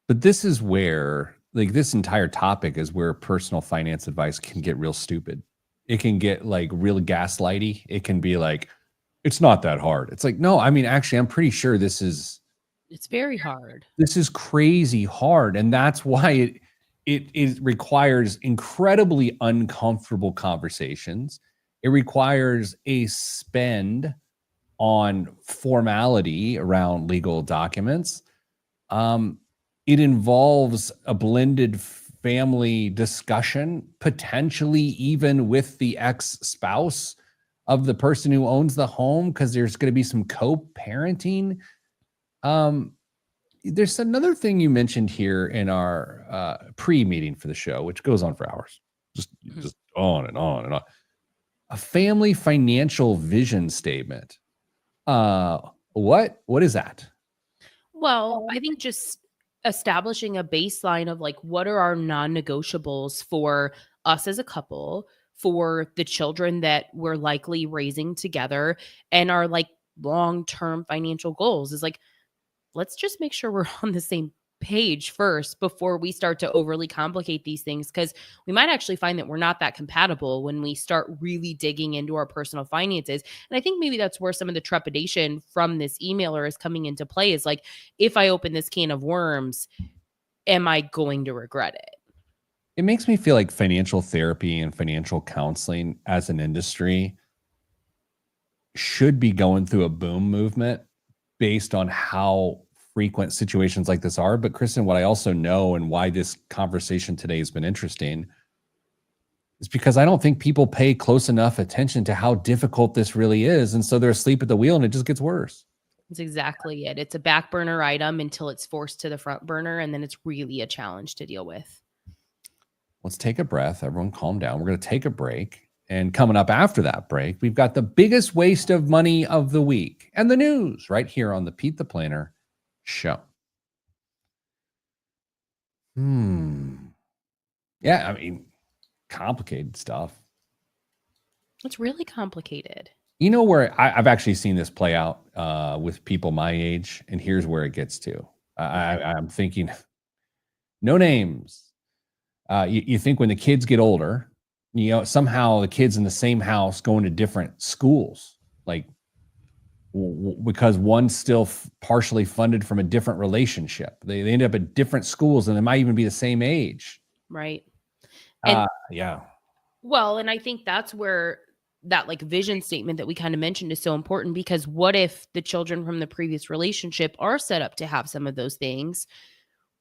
but this is where, like, this entire topic is where personal finance advice can get real stupid. It can get like real gaslighty. It can be like, it's not that hard. It's like, no, actually, I'm pretty sure it's
very hard.
This is crazy hard. And that's why it requires incredibly uncomfortable conversations. It requires a spend on formality around legal documents. It involves a blended family discussion, potentially even with the ex-spouse of the person who owns the home, because there's going to be some co-parenting. There's another thing you mentioned here in our pre-meeting for the show, which goes on for hours, just on and on and on. A family financial vision statement. What is that?
Well, I think just establishing a baseline of like what are our non-negotiables for us as a couple, for the children that we're likely raising together, and our like long-term financial goals is like, let's just make sure we're on the same page first before we start to overly complicate these things, because we might actually find that we're not that compatible when we start really digging into our personal finances. And I think maybe that's where some of the trepidation from this emailer is coming into play, is like, if I open this can of worms, am I going to regret it?
It makes me feel like financial therapy and financial counseling as an industry should be going through a boom movement based on how frequent situations like this are. But Kristen, what I also know, and why this conversation today has been interesting, is because I don't think people pay close enough attention to how difficult this really is. And so they're asleep at the wheel and it just gets worse.
That's exactly it. It's a back burner item until it's forced to the front burner, and then it's really a challenge to deal with.
Let's take a breath. Everyone calm down. We're going to take a break. And coming up after that break, we've got the biggest waste of money of the week and the news right here on the Pete the Planner show. Yeah, I mean, complicated stuff.
It's really complicated.
You know where I've actually seen this play out with people my age, and here's where it gets to. I'm thinking, no names. You think when the kids get older, somehow the kids in the same house going to different schools, like because one's still partially funded from a different relationship. They end up at different schools, and they might even be the same age.
Right. And
yeah.
Well, and I think that's where that like vision statement that we kind of mentioned is so important, because what if the children from the previous relationship are set up to have some of those things?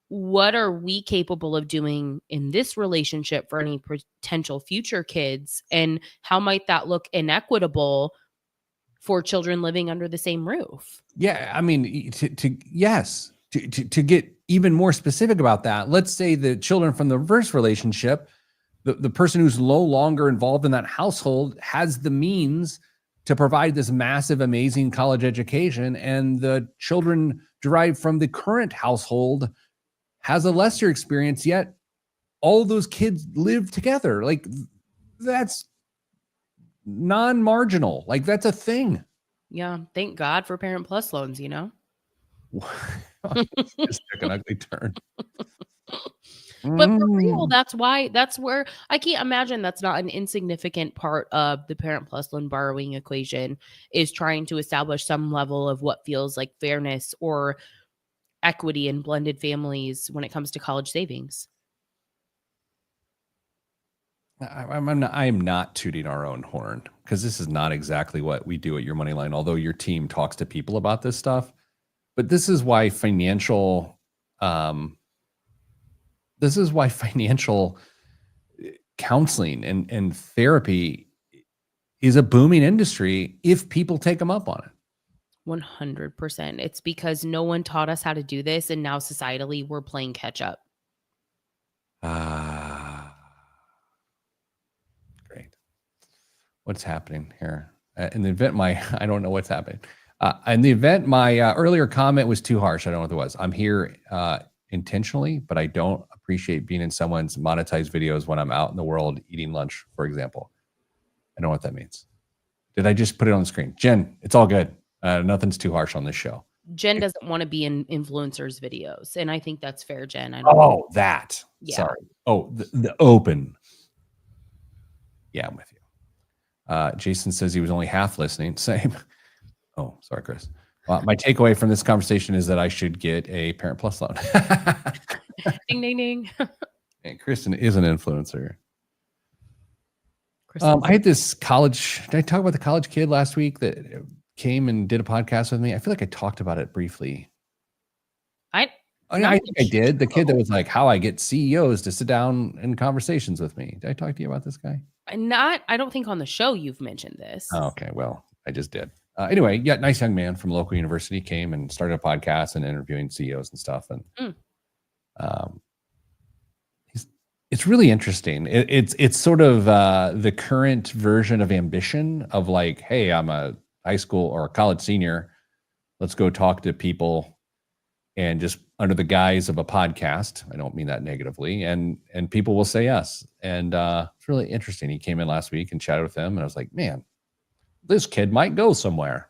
What are we capable of doing in this relationship for any potential future kids? And how might that look inequitable for children living under the same roof?
Yeah. I mean, to get even more specific about that, let's say the children from the reverse relationship, the person who's no longer involved in that household has the means to provide this massive, amazing college education, and the children derived from the current household has a lesser experience, yet all those kids live together. Like, that's non-marginal. Like, that's a thing.
Yeah. Thank God for Parent Plus loans,
Just took an ugly turn.
But for real, that's where I can't imagine that's not an insignificant part of the Parent Plus loan borrowing equation, is trying to establish some level of what feels like fairness or equity in blended families when it comes to college savings.
I'm not tooting our own horn, because this is not exactly what we do at Your Money Line, although your team talks to people about this stuff. But this is why financial counseling and therapy is a booming industry if people take them up on it.
100%. It's because no one taught us how to do this, and now societally we're playing catch up.
Great. What's happening here? In the event I don't know what's happening. In the event my earlier comment was too harsh, I don't know what it was. I'm here intentionally, but I don't appreciate being in someone's monetized videos when I'm out in the world eating lunch, for example. I don't know what that means. Did I just put it on the screen? Jen, it's all good. Nothing's too harsh on this show.
Jen doesn't want to be in influencers' videos, and I think that's fair, Jen.
That.
Yeah.
Sorry. Oh, the open. Yeah, I'm with you. Jason says he was only half listening. Same. Oh, sorry, Chris. My takeaway from this conversation is that I should get a Parent Plus loan.
Ding, ding, ding.
And Kristen is an influencer. I had this college. Did I talk about the college kid last week that came and did a podcast with me. I feel like I talked about it briefly.
I
think I did. The kid that was like, how I get CEOs to sit down in conversations with me. Did I talk to you about this guy?
I don't think on the show you've mentioned this.
Oh, okay. Well, I just did. Anyway, yeah, nice young man from a local university came and started a podcast and interviewing CEOs and stuff. And it's really interesting. It's sort of the current version of ambition of like, hey, I'm a high school or a college senior. Let's go talk to people, and just under the guise of a podcast. I don't mean that negatively, and people will say yes. And it's really interesting. He came in last week and chatted with them, and I was like, man, this kid might go somewhere.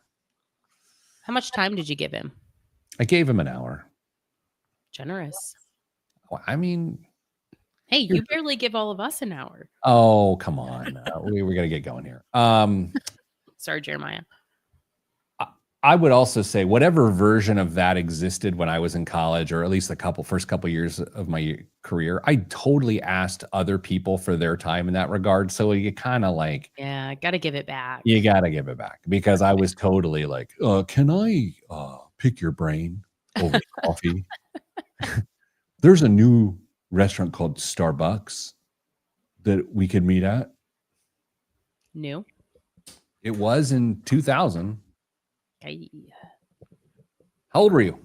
How much time did you give him?
I gave him an hour.
Generous.
Well, I mean,
hey, you barely give all of us an hour.
Oh, come on. We're going to get going here.
Sorry, Jeremiah.
I would also say whatever version of that existed when I was in college, or at least the first couple years of my career, I totally asked other people for their time in that regard. So you kind of like,
yeah, got to give it back.
You got to give it back, because I was totally like, can I pick your brain over coffee? There's a new restaurant called Starbucks that we could meet at.
New?
It was in 2000.
Okay.
How old were you?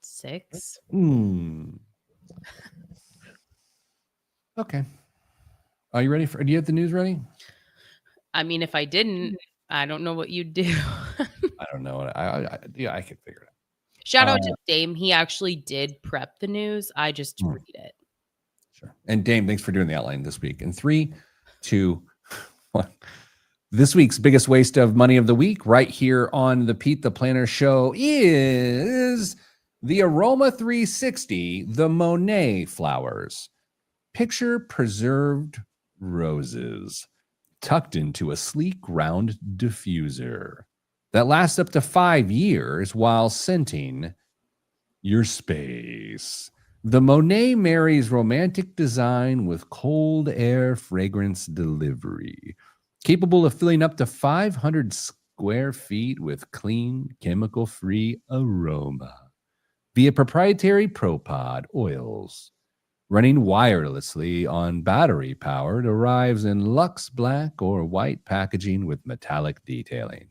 6.
Okay. Are you ready do you have the news ready?
I mean, if I didn't, I don't know what you'd do.
I don't know. I could figure it out.
Shout out to Dame. He actually did prep the news. I just read it.
Sure. And Dame, thanks for doing the outline this week. In 3, 2, 1. This week's biggest waste of money of the week, right here on the Pete the Planner Show, is the Aroma 360, the Monet flowers. Picture preserved roses tucked into a sleek round diffuser that lasts up to 5 years while scenting your space. The Monet marries romantic design with cold air fragrance delivery, capable of filling up to 500 square feet with clean, chemical-free aroma via proprietary ProPod oils. Running wirelessly on battery power, it arrives in luxe black or white packaging with metallic detailing.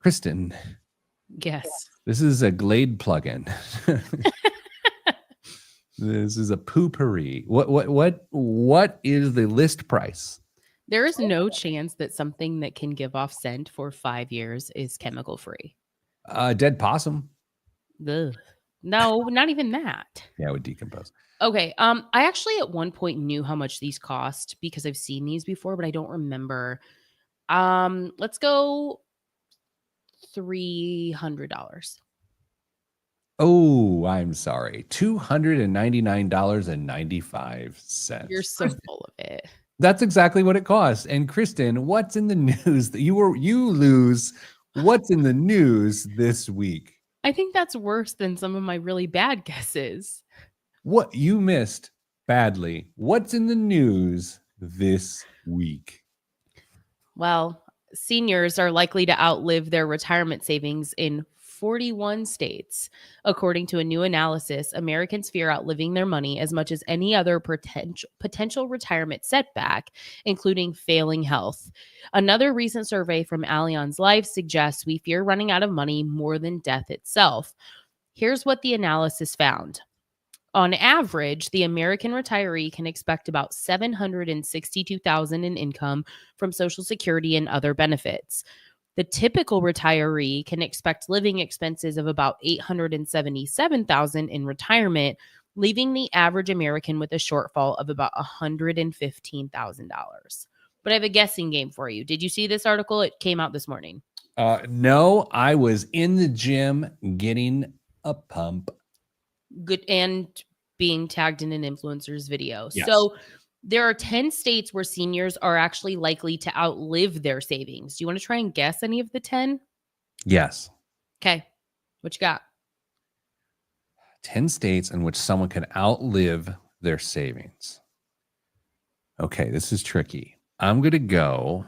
Kristen.
Yes.
This is a Glade plugin. This is a poopery. What is the list price?
There is no chance that something that can give off scent for 5 years is chemical free.
Dead possum.
Ugh. No, not even that.
Yeah, it would decompose.
Okay. I actually at one point knew how much these cost because I've seen these before, but I don't remember. Let's go $300.
Oh, I'm sorry. $299.95.
You're so full of it.
That's exactly what it costs. And Kristen, what's in the news that you lose? What's in the news this week?
I think that's worse than some of my really bad guesses.
What you missed badly. What's in the news this week?
Well, seniors are likely to outlive their retirement savings in 41 states. According to a new analysis, Americans fear outliving their money as much as any other potential retirement setback, including failing health. Another recent survey from Allianz Life suggests we fear running out of money more than death itself. Here's what the analysis found. On average, the American retiree can expect about $762,000 in income from Social Security and other benefits. The typical retiree can expect living expenses of about $877,000 in retirement, leaving the average American with a shortfall of about $115,000. But I have a guessing game for you. Did you see this article? It came out this morning.
No, I was in the gym getting a pump.
Good, and being tagged in an influencer's video.
Yes.
So there are 10 states where seniors are actually likely to outlive their savings. Do you want to try and guess any of the 10?
Yes.
Okay. What you got?
10 states in which someone can outlive their savings. Okay, this is tricky. I'm going to go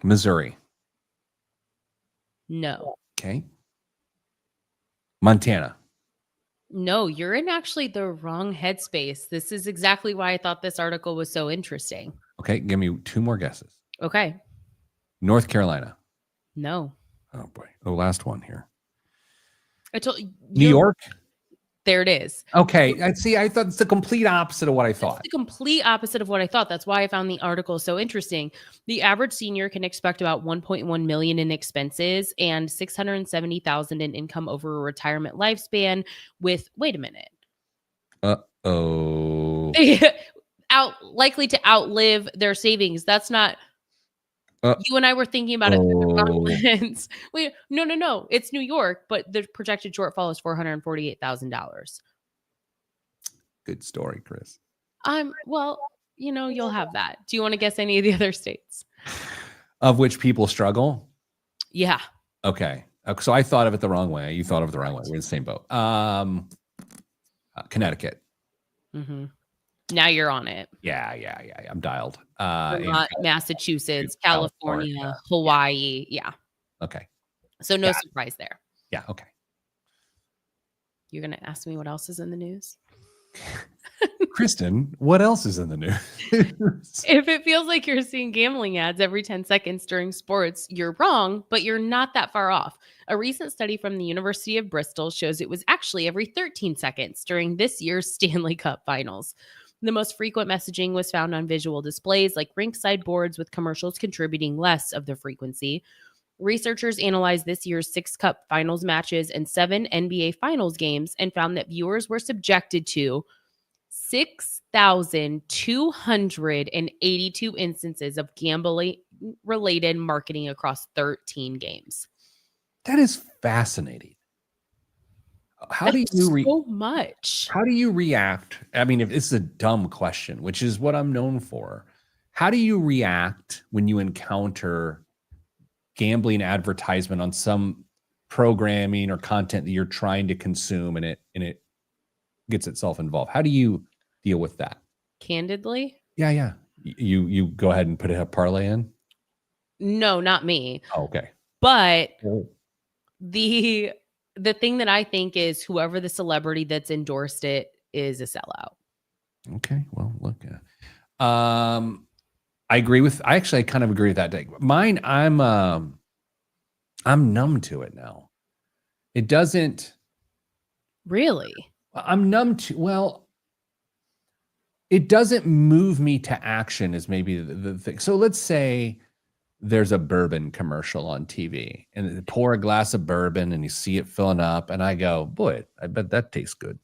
Missouri.
No.
Okay. Montana.
No, you're in actually the wrong headspace. This is exactly why I thought this article was so interesting.
Okay, give me 2 more guesses.
Okay.
North Carolina.
No.
Oh boy. Oh, last one here.
I told
New York.
There it is.
Okay. I thought it's the complete opposite of what I thought.
It's the complete opposite of what I thought. That's why I found the article so interesting. The average senior can expect about 1.1 million in expenses and 670,000 in income over a retirement lifespan with, wait a minute.
Uh-oh.
Likely to outlive their savings. That's not you and I were thinking about it through the wrong lens. Wait, no. It's New York, but the projected shortfall is $448,000.
Good story, Chris.
Well, you'll have that. Do you want to guess any of the other states?
Of which people struggle?
Yeah.
Okay. So I thought of it the wrong way. You thought of it the wrong way. We're in the same boat. Connecticut.
Mm-hmm. Now you're on it.
Yeah. I'm dialed.
Vermont, Massachusetts, California, Hawaii. Yeah.
Okay.
So no surprise there.
Yeah. Okay.
You're going to ask me what else is in the news?
Kristen, what else is in the news?
If it feels like you're seeing gambling ads every 10 seconds during sports, you're wrong, but you're not that far off. A recent study from the University of Bristol shows it was actually every 13 seconds during this year's Stanley Cup Finals. The most frequent messaging was found on visual displays like rinkside boards, with commercials contributing less of the frequency. Researchers analyzed this year's 6 Cup Finals matches and 7 NBA Finals games and found that viewers were subjected to 6,282 instances of gambling-related marketing across 13 games.
That is fascinating. How do you
so much?
How do you react? I mean, if it's a dumb question, which is what I'm known for, how do you react when you encounter gambling advertisement on some programming or content that you're trying to consume, and it gets itself involved? How do you deal with that?
Candidly?
Yeah. You go ahead and put a parlay in?
No, not me.
Oh, okay.
But the thing that I think is whoever the celebrity that's endorsed it is a sellout.
Okay. Well, look. I actually kind of agree with that. Mine, I'm numb to it now. It doesn't.
Really?
I'm numb to, well, it doesn't move me to action is maybe the thing. So let's say there's a bourbon commercial on TV and they pour a glass of bourbon and you see it filling up and I go, boy, I bet that tastes good.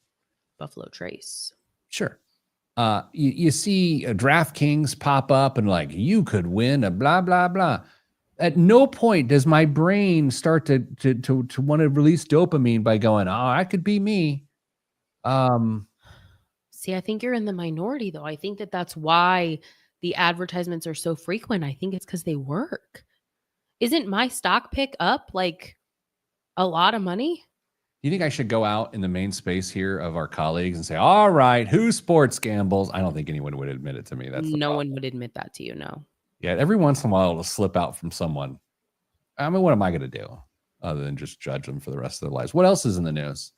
Buffalo Trace.
Sure. You see a DraftKings pop up and like, you could win a blah, blah, blah. At no point does my brain start to want to release dopamine by going, oh, I could be me.
See, I think you're in the minority, though. I think that's why the advertisements are so frequent. I think it's because they work. Isn't my stock pick up like a lot of money?
You think I should go out in the main space here of our colleagues and say, all right, who sports gambles? I don't think anyone would admit it to me. That's
no one would admit that to you. No.
Yeah. Every once in a while it'll slip out from someone. I mean, what am I going to do other than just judge them for the rest of their lives? What else is in the news?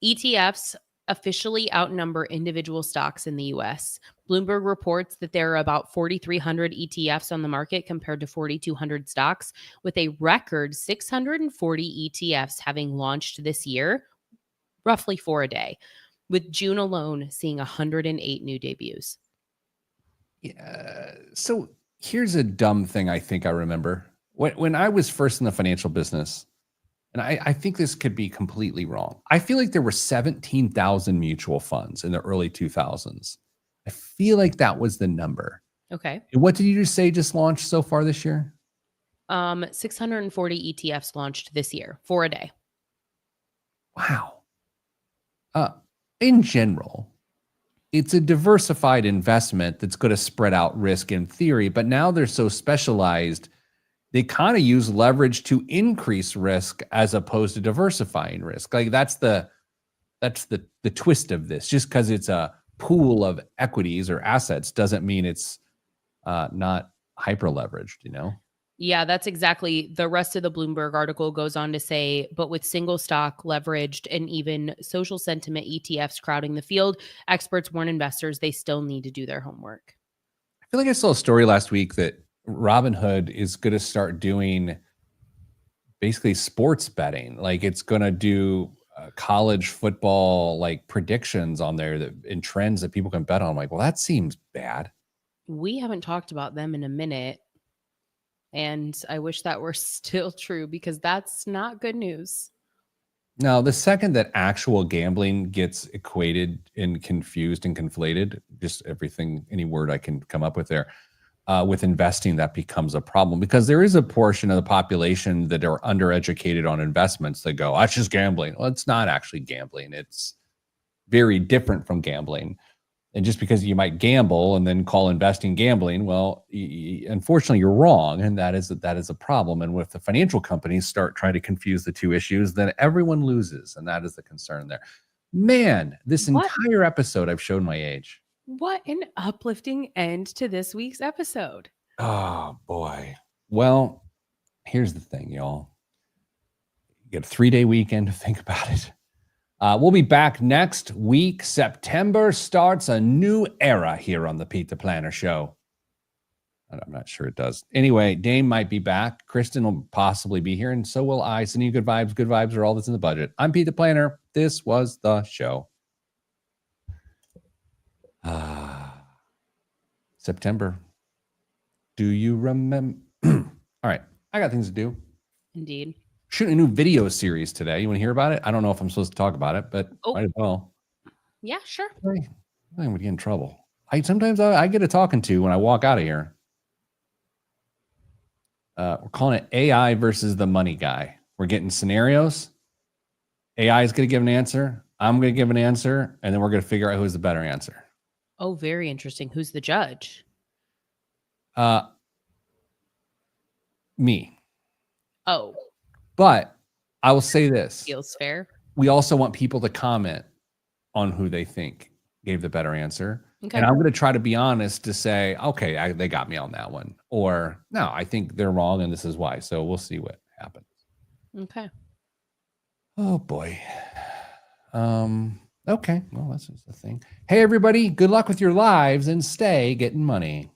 ETFs officially outnumber individual stocks in the US. Bloomberg reports that there are about 4,300 ETFs on the market compared to 4,200 stocks, with a record 640 ETFs having launched this year, roughly 4 a day, with June alone seeing 108 new debuts.
Yeah. So here's a dumb thing I think I remember. When I was first in the financial business, and I think this could be completely wrong, I feel like there were 17,000 mutual funds in the early 2000s. I feel like that was the number.
Okay.
And what did you just say just launched so far this year?
640 ETFs launched this year, 4 a day.
Wow. In general, it's a diversified investment that's going to spread out risk in theory, but now they're so specialized, they kind of use leverage to increase risk as opposed to diversifying risk. Like that's the twist of this. Just because it's a pool of equities or assets doesn't mean it's not hyper leveraged, you know?
Yeah, that's exactly the rest of the Bloomberg article goes on to say, but with single stock leveraged and even social sentiment ETFs crowding the field, experts warn investors they still need to do their homework.
I feel like I saw a story last week that Robinhood is going to start doing basically sports betting. Like it's going to do college football like predictions on there that in trends that people can bet on. I'm like, well, that seems bad.
We haven't talked about them in a minute. And I wish that were still true because that's not good news.
Now, the second that actual gambling gets equated and confused and conflated, just everything, any word I can come up with there, with investing, that becomes a problem because there is a portion of the population that are undereducated on investments that go, that's just gambling. Well, it's not actually gambling. It's very different from gambling. And just because you might gamble and then call investing gambling, well, unfortunately, you're wrong, and that is a problem. And with the financial companies start trying to confuse the two issues, then everyone loses, and that is the concern there. Man, this entire episode, I've shown my age.
What an uplifting end to this week's episode.
Oh boy. Well, here's the thing, y'all. You get a 3-day weekend to think about it. We'll be back next week. September starts a new era here on the Pete the Planner Show. I'm not sure it does. Anyway, Dame might be back. Kristen will possibly be here, and so will I. Sending you good vibes. Good vibes are all that's in the budget. I'm Pete the Planner. This was the show. September. Do you remember? All right. I got things to do.
Indeed.
Shooting a new video series today. You want to hear about it? I don't know if I'm supposed to talk about it, but might as well.
Yeah, sure.
I would get in trouble. Sometimes I get a talking to when I walk out of here. We're calling it AI versus the money guy. We're getting scenarios. AI is going to give an answer. I'm going to give an answer, and then we're going to figure out who's the better answer.
Oh, very interesting. Who's the judge?
Me.
Oh.
But I will say this.
Feels fair.
We also want people to comment on who they think gave the better answer.
Okay.
And I'm going to try to be honest to say, okay, they got me on that one. Or no, I think they're wrong and this is why. So we'll see what happens.
Okay.
Oh boy. Okay. Well, that's just the thing. Hey, everybody. Good luck with your lives and stay getting money.